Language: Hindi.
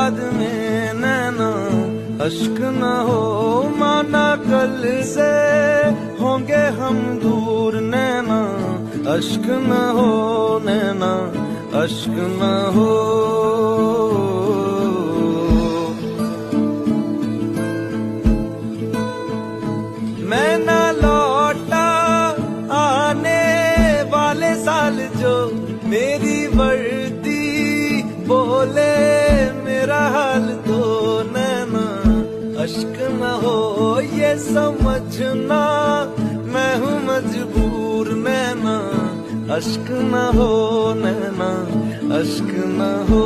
याद में नैना अश्क न हो, माना कल से होंगे हम दूर नैना अश्क न हो, नैना अश्क न हो। मैं न लौटा आने वाले साल जो मेरी वर्दी बोले मेरा हाल तो नैना अश्क न हो, ये समझना मैं हूँ मजबूर नैना अश्क न हो, नैना अश्क न हो।